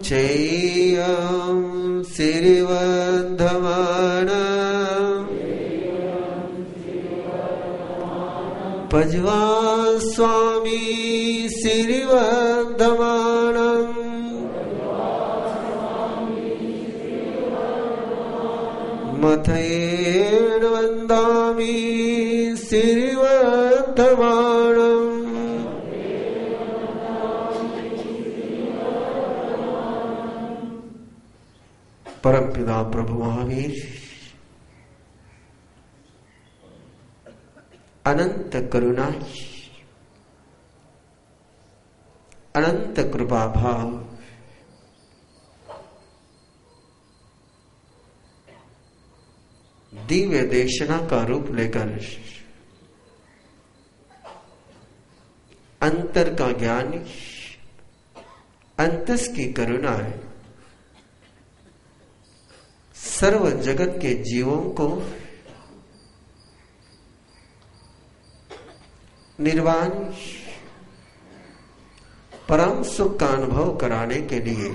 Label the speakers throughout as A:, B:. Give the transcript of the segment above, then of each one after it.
A: चेयं सिरिवन्धमानं पज्वा स्वामी सिरिवन्धमानं मथयेन वन्दामि सिरिवन्धमानं परमपिता प्रभु महावीर अनंत करुणा अनंत कृपा भाव दिव्य देशना का रूप लेकर अंतर का ज्ञान अंतस की करुणा है सर्व जगत के जीवों को निर्वाण परम सुख का अनुभव कराने के लिए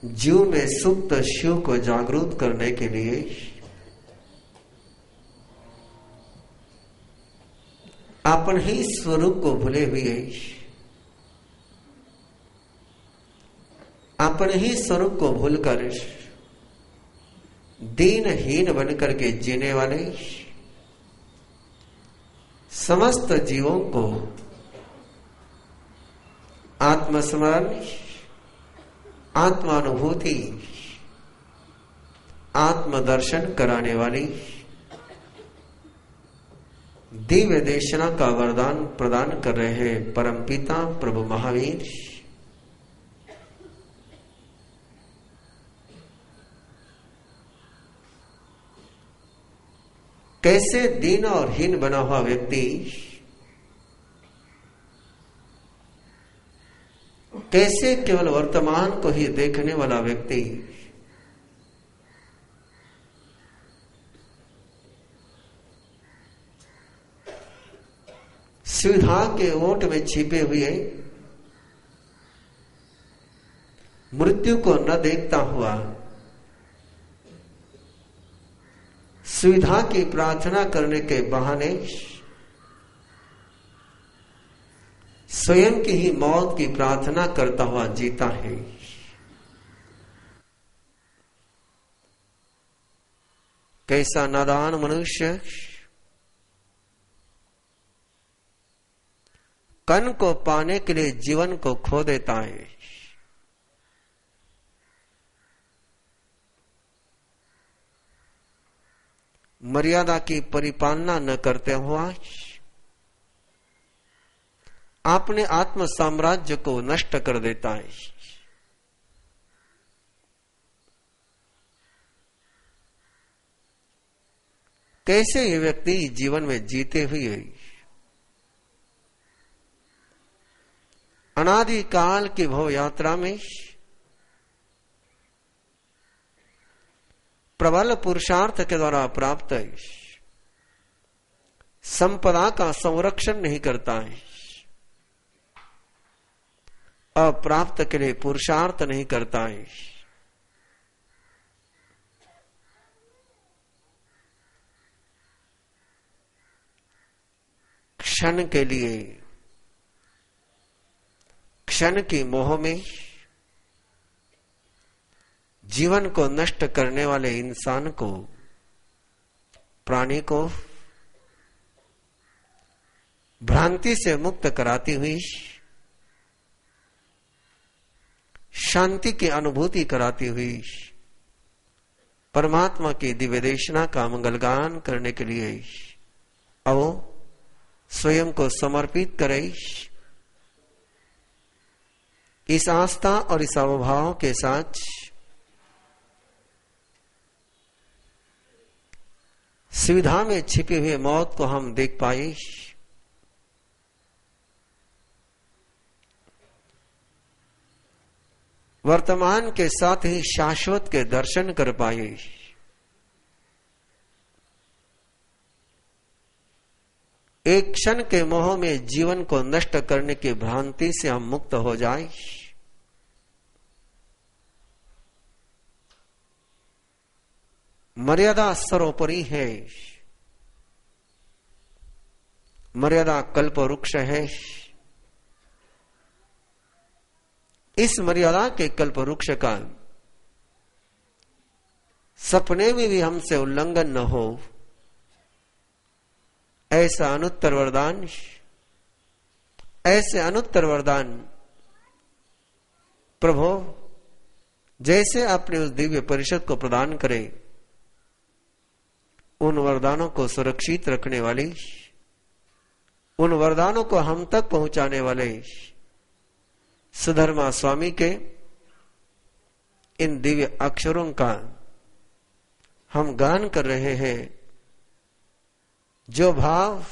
A: जीव में सुप्त शिव को जागरूक करने के लिए अपन ही स्वरूप को भूले हुए अपने ही स्वरूप को भूलकर दीनहीन बनकर के जीने वाले समस्त जीवों को आत्मस्मरण आत्मानुभूति आत्मदर्शन कराने वाली दिव्य देशना का वरदान प्रदान कर रहे हैं परमपिता प्रभु महावीर कैसे दीन और हीन बना हुआ व्यक्ति कैसे केवल वर्तमान को ही देखने वाला व्यक्ति सुविधा के ओट में छिपे हुए मृत्यु को न देखता हुआ सुविधा की प्रार्थना करने के बहाने स्वयं की ही मौत की प्रार्थना करता हुआ जीता है। कैसा नादान मनुष्य कन को पाने के लिए जीवन को खो देता है। मर्यादा की परिपालना न करते हुआ अपने आत्म साम्राज्य को नष्ट कर देता है। कैसे ये व्यक्ति जीवन में जीते हुए अनादि काल की भव यात्रा में प्रबल पुरुषार्थ के द्वारा प्राप्त संपदा का संरक्षण नहीं करता है, अप्राप्त के लिए पुरुषार्थ नहीं करता है। क्षण के लिए क्षण की मोह में जीवन को नष्ट करने वाले इंसान को प्राणी को भ्रांति से मुक्त कराती हुई शांति की अनुभूति कराती हुई परमात्मा की दिव्य देशना का मंगलगान करने के लिए आओ स्वयं को समर्पित करे। इस आस्था और इस अवभाव के साथ सुविधा में छिपे हुए मौत को हम देख पाए। वर्तमान के साथ ही शाश्वत के दर्शन कर पाए। एक क्षण के मोह में जीवन को नष्ट करने की भ्रांति से हम मुक्त हो जाएं। मर्यादा सर्वोपरि है। मर्यादा कल्प वृक्ष है। इस मर्यादा के कल्प वृक्ष का सपने में भी हमसे उल्लंघन न हो, ऐसा अनुत्तर वरदान, ऐसे अनुत्तर वरदान प्रभु जैसे अपने उस दिव्य परिषद को प्रदान करे, उन वरदानों को सुरक्षित रखने वाली, उन वरदानों को हम तक पहुंचाने वाले सुधर्मा स्वामी के इन दिव्य अक्षरों का हम गान कर रहे हैं। जो भाव,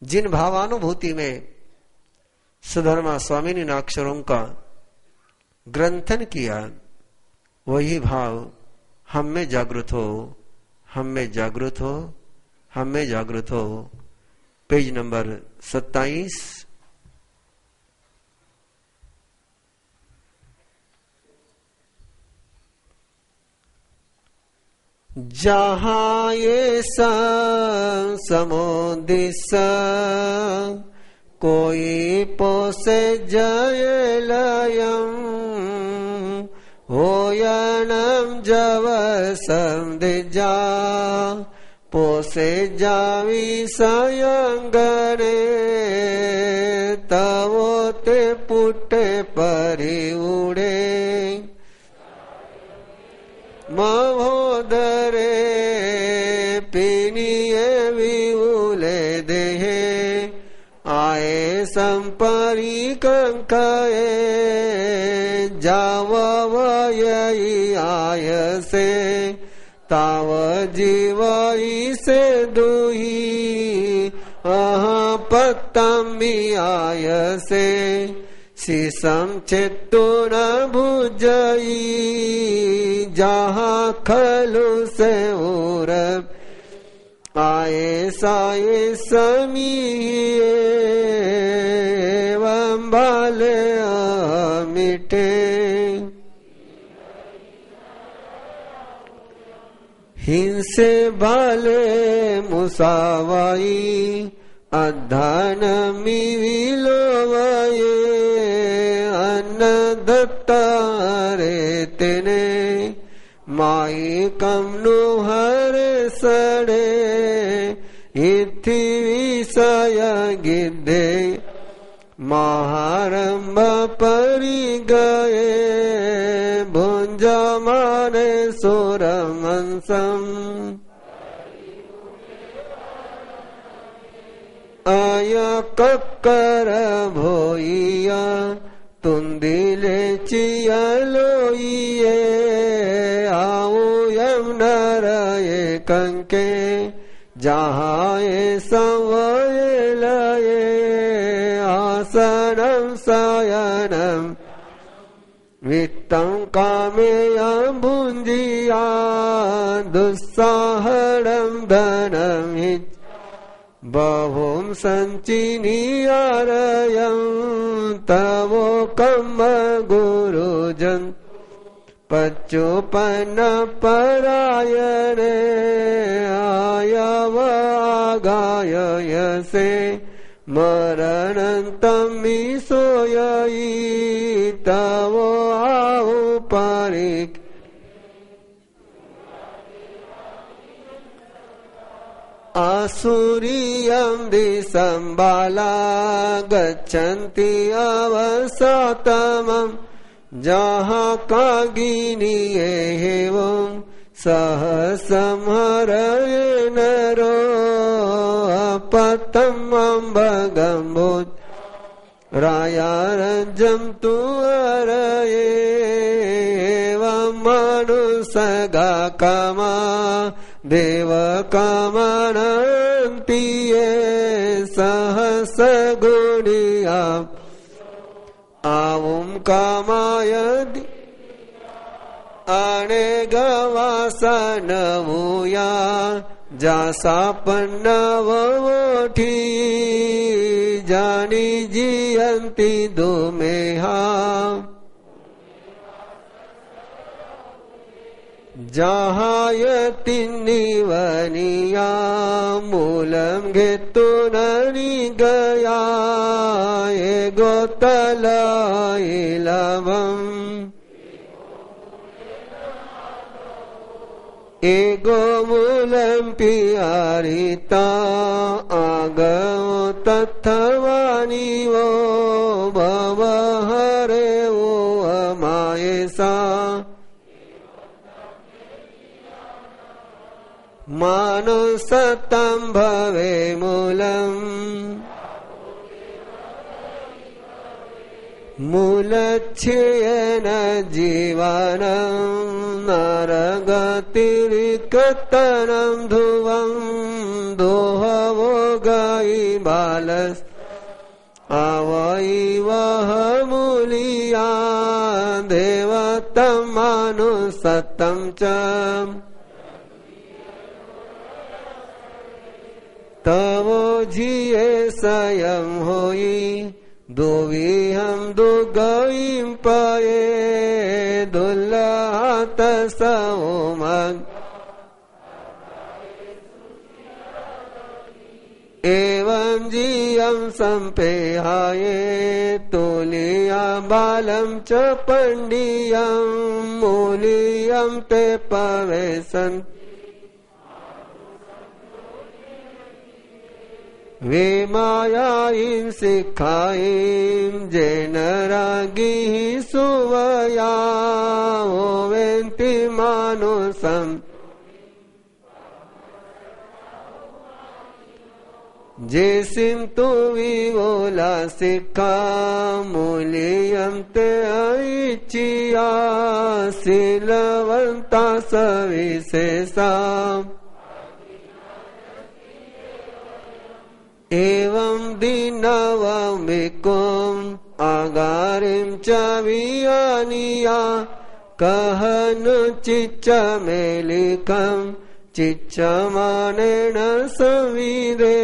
A: जिन भावानुभूति में सुधर्मा स्वामी ने इन अक्षरों का ग्रंथन किया, वही भाव हम में जागृत हो, हम में जागृत हो, हम में जागृत हो। Page number 27। जहां ये समुदिस कोई पोसे जय लयम होयनम जव संदिजा पोसे जावी सयंगने तवो ते पुटे परि उड़े महोदरे पीनिये विउले देहे आए संपरी कंकाए जाव वयी आय से ताव जीवई से दुही अहा पत्तमी आय से शीशम चित्तु न भुजई जहाँ खलु से उर आए साए समीए वंबाले मिटे हिंसे बाले मुसावाई अधान मिलोवाये अन्न दत्तारे तेने माई कमनु हर सड़े इथि विषय गिद्धे महारंभ परि गए भुंज माने सुरमंसम आया कक्कर भोइया तुंदिले चियलोइये आओ यमनरये कंके जहाए संवये लये आसनम शयनम वित्तं कामेयं भुंजिया दुस्साहरं धनं बहुम संचिनीयारयं तवो कम गुरुजन पच्चोपन्न परायणे आयव आगायसे मरणन्तमि सोयई तवो आहु परिक आसुरीयं दिशं बाला गच्छन्ति अवसातमं जहाँ कागिनी एवं सह संहरये नरो अपतम अम्बगम्बुज रायारंजम तु अरये एवं मनुसगा कामा देव कामनन्तिये सहस गुणिया आउम कामाय अने गवासन मुया जासा पन्नवोठी जानी जियंती दुमेहा जहायति निवनिया मूलम घेतून गया एगो तलैलवम एगो मूलम पियारिता आगो तत्थवानी वो भवहरे वो अमायसा मानुसतं भवे मूलम् मूलच्छेन जीवनं नरगतिरिकतनं ध्रुवं दोहवो गई बालस् आवैवह मूलिया देवतं मानुसतं च तवो जिये स्वयं होई दुविहम दुगईम पये दुल्लात सौमग एवं जियम संपेहाये तुलिया बालम च पंडियम मूलियम ते पवेशन वे मायाईं सिखाईं जेन रागी सुवया ओवेन्ति मानुसम जेसिम तु विवोला सिखा मूल्यं ते ऐचिया सिलवंता सविशेषा एवं दीनवमिकुम आगारिम च वियानिया कहनु चिच्च मेलिकम चिच्च मानेन संविदे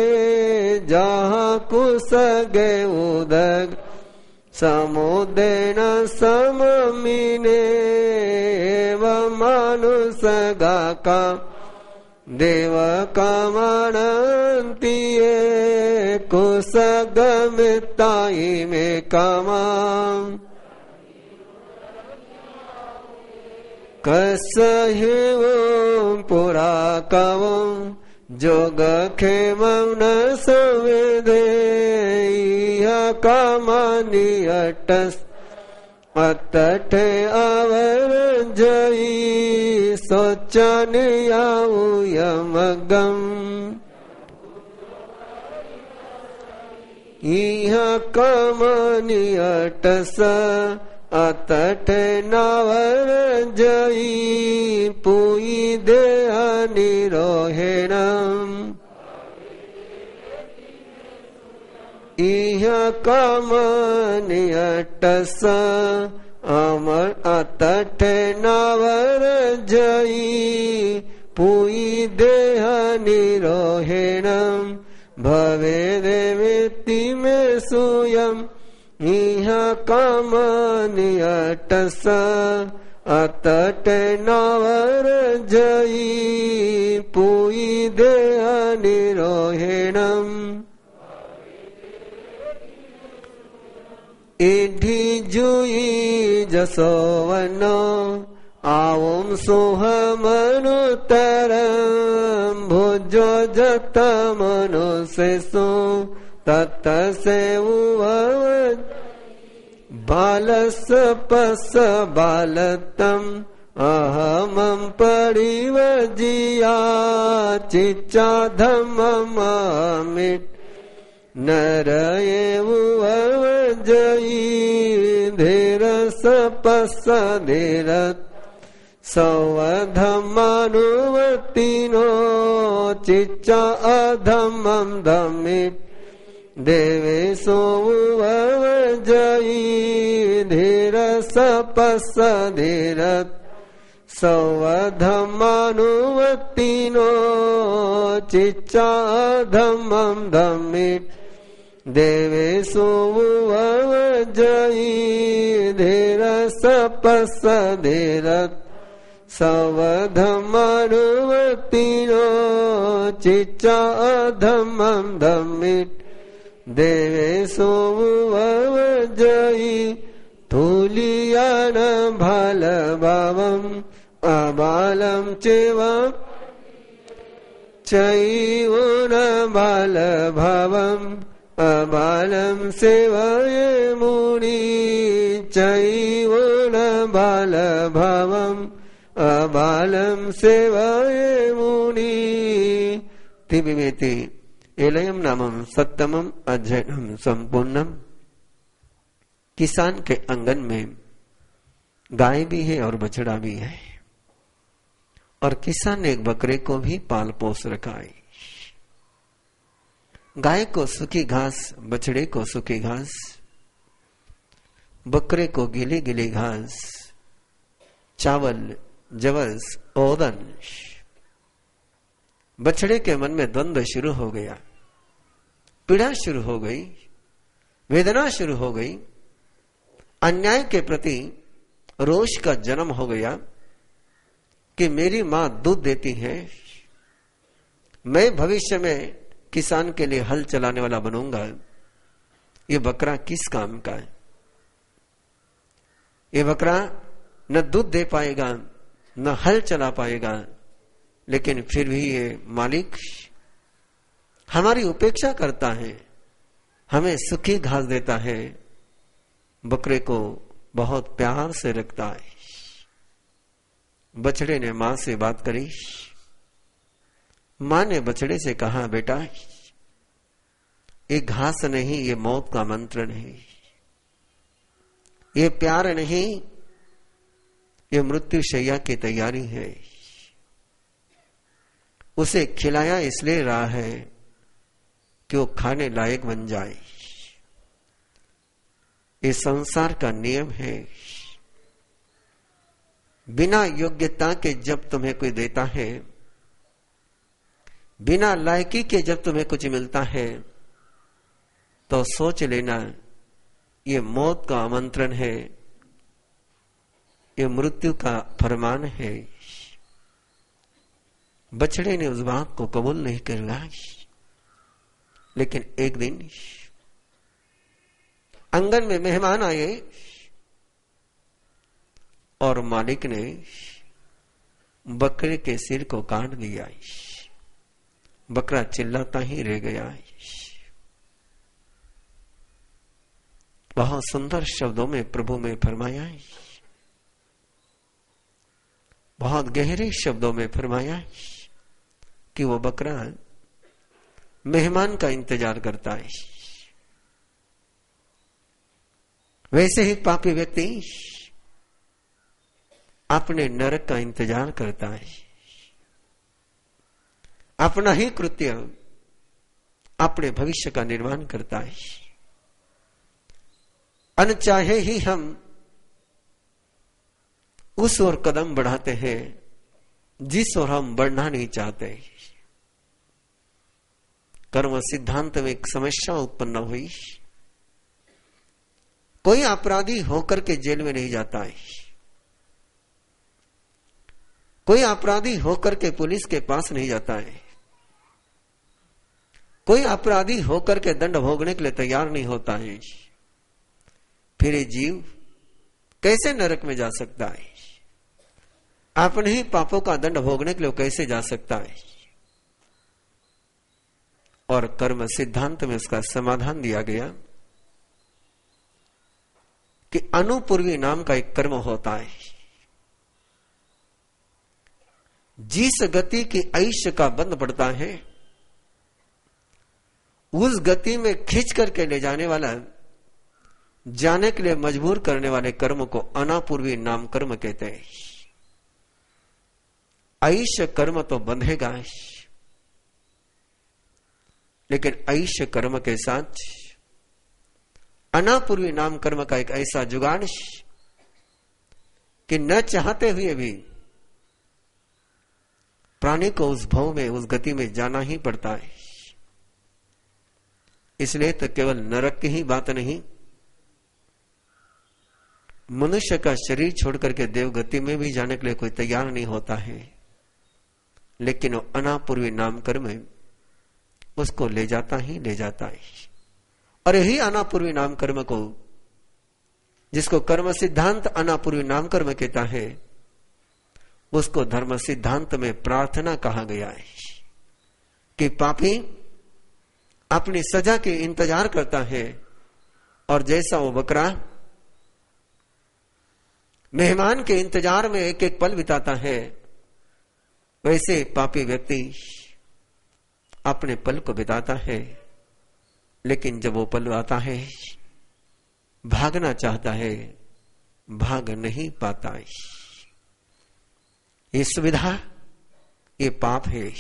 A: जहाँ कुसगे उदग समुदेन सममिने एवं मानुसगा का देव कामनन्तिये कुसगमितायि मे कामां कसहिवं पुरा कवं जोगक्षेमं न संविदे इह कामानि अटस् अतठे अवरजयी सोचनियामगम इह कमनियटस अतठे नवरजयी पुई देह निरोहेणम इह कमनियटस अमर अतठे नवरजयी पुई देह निरोहेणम भवे देवेति मे सूयम इह कमनियटस अतठे नवरजयी पुई देह निरोहेणम इधि जुई जसोवनो आवम सोहमनुतरम भुजो जत मनुष्यसु तत से उवद बालस पस बालतम अहमं परिवजिया चिच्चा धम्मम अमिट नरये उवजयी धीरस पस धीरत सवधमानुवतिनो चिच्चा अधम्मं धमित देवेशो उवजयी धीरस पस धीरत सवधमानुवत्तिनो चिच्चाधमं धम्मिट देवेषु ववजयि धीरसपस्सधीरत् सवधमानुवत्तिनो चिच्चाधमं धम्मिट देवेषु ववजयि तुलीयान भालभावम् अबालं चैव चैवोन बालभावम् अबालं सेवये मुनि चैवोन बालभावम् अबालं सेवये मुनि तिबिमेति एलयम नामम सत्तमम अध्ययनम संपूर्णम। किसान के आंगन में गाय भी है और बछड़ा भी है, और किसान ने एक बकरे को भी पाल पोस रखा है। गाय को सूखी घास, बछड़े को सूखी घास, बकरे को गीली गीली घास, चावल, जवस, ओदन। बछड़े के मन में द्वंद्व शुरू हो गया, पीड़ा शुरू हो गई, वेदना शुरू हो गई, अन्याय के प्रति रोष का जन्म हो गया कि मेरी मां दूध देती है, मैं भविष्य में किसान के लिए हल चलाने वाला बनूंगा, ये बकरा किस काम का है? ये बकरा न दूध दे पाएगा न हल चला पाएगा, लेकिन फिर भी ये मालिक हमारी उपेक्षा करता है, हमें सूखी घास देता है, बकरे को बहुत प्यार से रखता है। बछड़े ने मां से बात करी। मां ने बछड़े से कहा, बेटा ये घास नहीं, ये मौत का मंत्र नहीं, ये प्यार नहीं, ये मृत्यु शैया की तैयारी है। उसे खिलाया इसलिए रहा है कि वो खाने लायक बन जाए। ये संसार का नियम है। बिना योग्यता के जब तुम्हें कोई देता है, बिना लायकी के जब तुम्हें कुछ मिलता है, तो सोच लेना ये मौत का आमंत्रण है, ये मृत्यु का फरमान है। बछड़े ने उस बात को कबूल नहीं किया, लेकिन एक दिन आंगन में मेहमान आए और मालिक ने बकरे के सिर को काट दिया। बकरा चिल्लाता ही रह गया। बहुत सुंदर शब्दों में प्रभु में फरमाया, बहुत गहरे शब्दों में फरमाया कि वो बकरा मेहमान का इंतजार करता है। वैसे ही पापी व्यक्ति अपने नरक का इंतजार करता है। अपना ही कृत्य अपने भविष्य का निर्माण करता है। अनचाहे ही हम उस ओर कदम बढ़ाते हैं जिस ओर हम बढ़ना नहीं चाहते। कर्म सिद्धांत में एक समस्या उत्पन्न हुई। कोई अपराधी होकर के जेल में नहीं जाता है, कोई अपराधी होकर के पुलिस के पास नहीं जाता है, कोई अपराधी होकर के दंड भोगने के लिए तैयार नहीं होता है। फिर ये जीव कैसे नरक में जा सकता है? अपने ही पापों का दंड भोगने के लिए कैसे जा सकता है? और कर्म सिद्धांत में उसका समाधान दिया गया कि अनुपूर्वी नाम का एक कर्म होता है। जिस गति की आयुष्य का बंध पड़ता है, उस गति में खींच करके ले जाने वाला, जाने के लिए मजबूर करने वाले कर्म को अनापूर्वी नाम कर्म कहते हैं। आयुष्य कर्म तो बंधेगा, लेकिन आयुष्य कर्म के साथ अनापूर्वी नाम कर्म का एक ऐसा जुगाड़ कि न चाहते हुए भी प्राणी को उस भव में, उस गति में जाना ही पड़ता है। इसलिए तो केवल नरक की ही बात नहीं, मनुष्य का शरीर छोड़ करके देवगति में भी जाने के लिए कोई तैयार नहीं होता है, लेकिन वो अनापूर्वी नाम कर्म उसको ले जाता ही ले जाता है। और यही अनापूर्वी नाम कर्म को, जिसको कर्म सिद्धांत अनापूर्वी नाम कर्म कहता है, उसको धर्म सिद्धांत में प्रार्थना कहा गया है कि पापी अपनी सजा के इंतजार करता है, और जैसा वो बकरा मेहमान के इंतजार में एक एक पल बिताता है, वैसे पापी व्यक्ति अपने पल को बिताता है, लेकिन जब वो पल आता है भागना चाहता है, भाग नहीं पाता है। ये सुविधा, ये पाप है।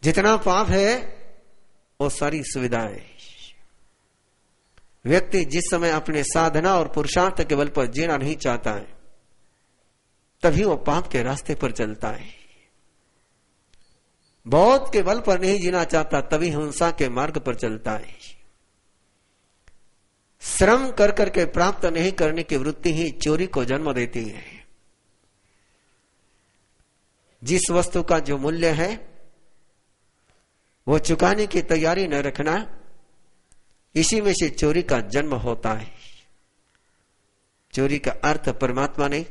A: जितना पाप है वो सारी सुविधाएं। व्यक्ति जिस समय अपने साधना और पुरुषार्थ के बल पर जीना नहीं चाहता है, तभी वो पाप के रास्ते पर चलता है। बहुत के बल पर नहीं जीना चाहता, तभी हिंसा के मार्ग पर चलता है। श्रम कर करके प्राप्त नहीं करने की वृत्ति ही चोरी को जन्म देती है। जिस वस्तु का जो मूल्य है वो चुकाने की तैयारी न रखना, इसी में से चोरी का जन्म होता है। चोरी का अर्थ परमात्मा ने,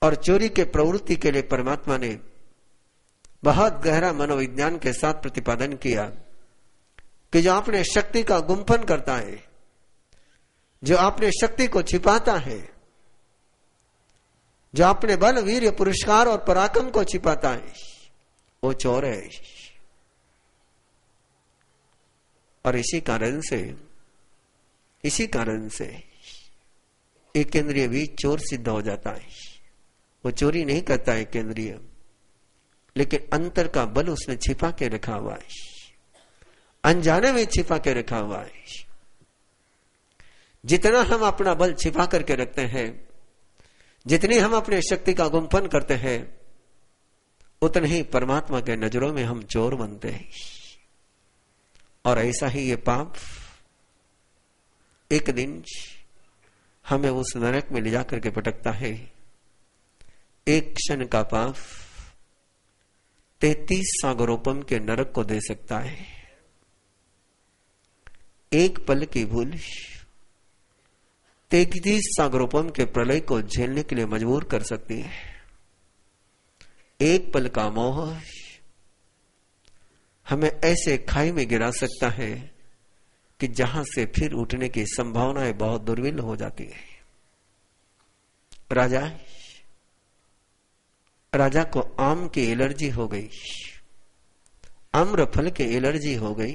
A: और चोरी के प्रवृत्ति के लिए परमात्मा ने बहुत गहरा मनोविज्ञान के साथ प्रतिपादन किया कि जो अपने शक्ति का गुम्फन करता है, जो अपने शक्ति को छिपाता है, जो अपने बल, वीर्य, पुरस्कार और पराक्रम को छिपाता है, वो चोर है। और इसी कारण से एक केंद्रीय भी चोर सिद्ध हो जाता है। वो चोरी नहीं करता है केंद्रीय, लेकिन अंतर का बल उसने छिपा के रखा हुआ है, अनजाने में छिपा के रखा हुआ है। जितना हम अपना बल छिपा करके रखते हैं, जितनी हम अपने शक्ति का गुम्फन करते हैं, उतने ही परमात्मा के नजरों में हम चोर बनते हैं। और ऐसा ही ये पाप एक दिन हमें उस नरक में ले जाकर के पटकता है। एक क्षण का पाप 33 सागरोपम के नरक को दे सकता है। एक पल की भूल 33 सागरोपम के प्रलय को झेलने के लिए मजबूर कर सकती है। एक पल का मोह हमें ऐसे खाई में गिरा सकता है कि जहां से फिर उठने की संभावनाएं बहुत दुर्विल हो जाती है। राजा को आम की एलर्जी हो गई, आम्र फल की एलर्जी हो गई।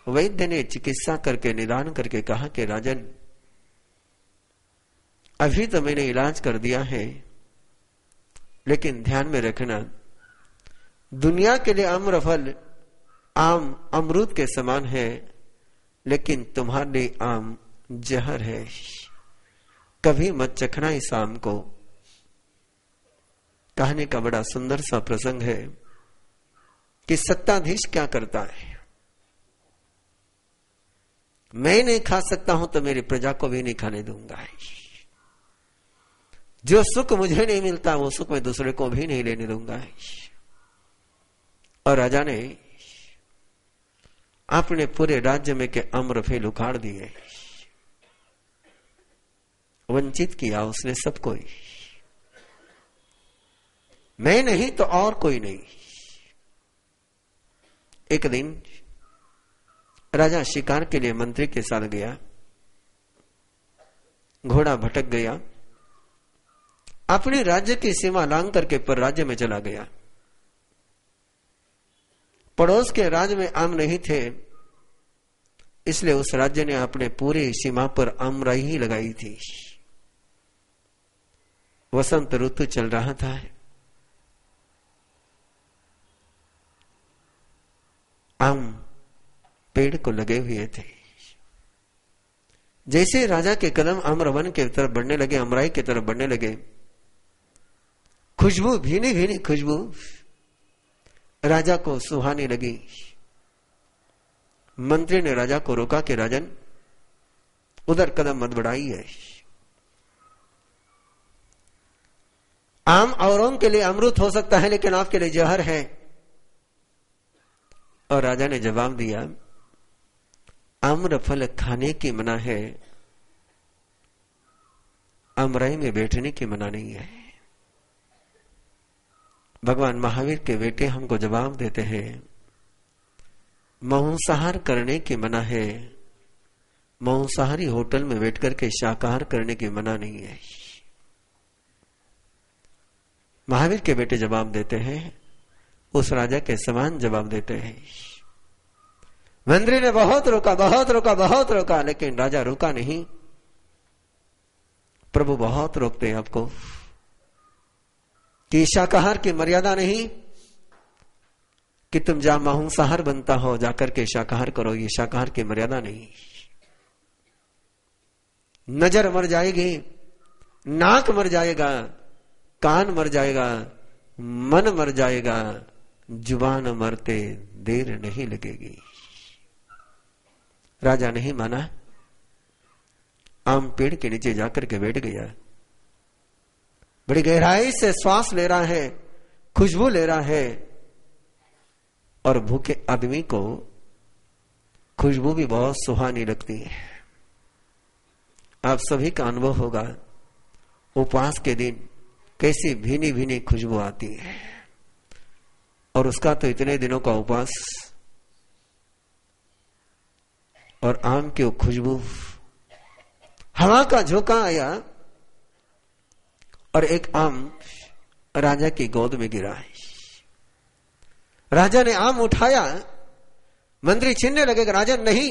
A: वैद्य ने चिकित्सा करके निदान करके कहा कि राजन, अभी तो मैंने इलाज कर दिया है, लेकिन ध्यान में रखना, दुनिया के लिए आम्रफल आम अमरूद के समान है, लेकिन तुम्हारे लिए आम जहर है। कभी मत चखना इस आम को। कहने का बड़ा सुंदर सा प्रसंग है कि सत्ताधीश क्या करता है। मैं नहीं खा सकता हूं तो मेरी प्रजा को भी नहीं खाने दूंगा। जो सुख मुझे नहीं मिलता वो सुख मैं दूसरे को भी नहीं लेने दूंगा। और राजा ने अपने पूरे राज्य में के आम्रफल उखाड़ दिए, वंचित किया उसने सबको ही। मैं नहीं तो और कोई नहीं। एक दिन राजा शिकार के लिए मंत्री के साथ गया, घोड़ा भटक गया, अपने राज्य की सीमा लांघ करके पर राज्य में चला गया। पड़ोस के राज्य में आम नहीं थे, इसलिए उस राज्य ने अपने पूरी सीमा पर आमराई ही लगाई थी। वसंत ऋतु चल रहा था, आम पेड़ को लगे हुए थे। जैसे राजा के कदम आम्रवन की तरफ बढ़ने लगे, अमराई की तरफ बढ़ने लगे, खुशबू, भीनी भीनी खुशबू राजा को सुहानी लगी। मंत्री ने राजा को रोका कि राजन, उधर कदम मत बढ़ाइए। आम औरों के लिए अमृत हो सकता है, लेकिन आपके लिए जहर है। और राजा ने जवाब दिया, आम्र फल खाने की मना है, अमराई में बैठने की मना नहीं है। भगवान महावीर के बेटे हमको जवाब देते हैं, मांसाहार करने की मना है, मांसाहारी होटल में बैठ करके शाकाहार करने की मना नहीं है। महावीर के बेटे जवाब देते हैं, उस राजा के समान जवाब देते हैं। मंत्री ने बहुत रोका, बहुत रोका, बहुत रोका, लेकिन राजा रुका नहीं। प्रभु बहुत रोकते हैं आपको कि शाकाहार की मर्यादा नहीं कि तुम जहां मांसाहार बनता हो जाकर के शाकाहार करो, ये शाकाहार की मर्यादा नहीं। नजर मर जाएगी, नाक मर जाएगा, कान मर जाएगा, मन मर जाएगा, जुबान मरते देर नहीं लगेगी। राजा नहीं माना, आम पेड़ के नीचे जाकर के बैठ गया। बड़ी गहराई से श्वास ले रहा है, खुशबू ले रहा है, और भूखे आदमी को खुशबू भी बहुत सुहानी लगती है। आप सभी का अनुभव होगा, उपवास के दिन कैसी भीनी भीनी खुशबू आती है। और उसका तो इतने दिनों का उपवास, और आम की खुशबू। हवा का झोंका आया और एक आम राजा की गोद में गिरा है। राजा ने आम उठाया, मंत्री छीनने लगे, राजा नहीं,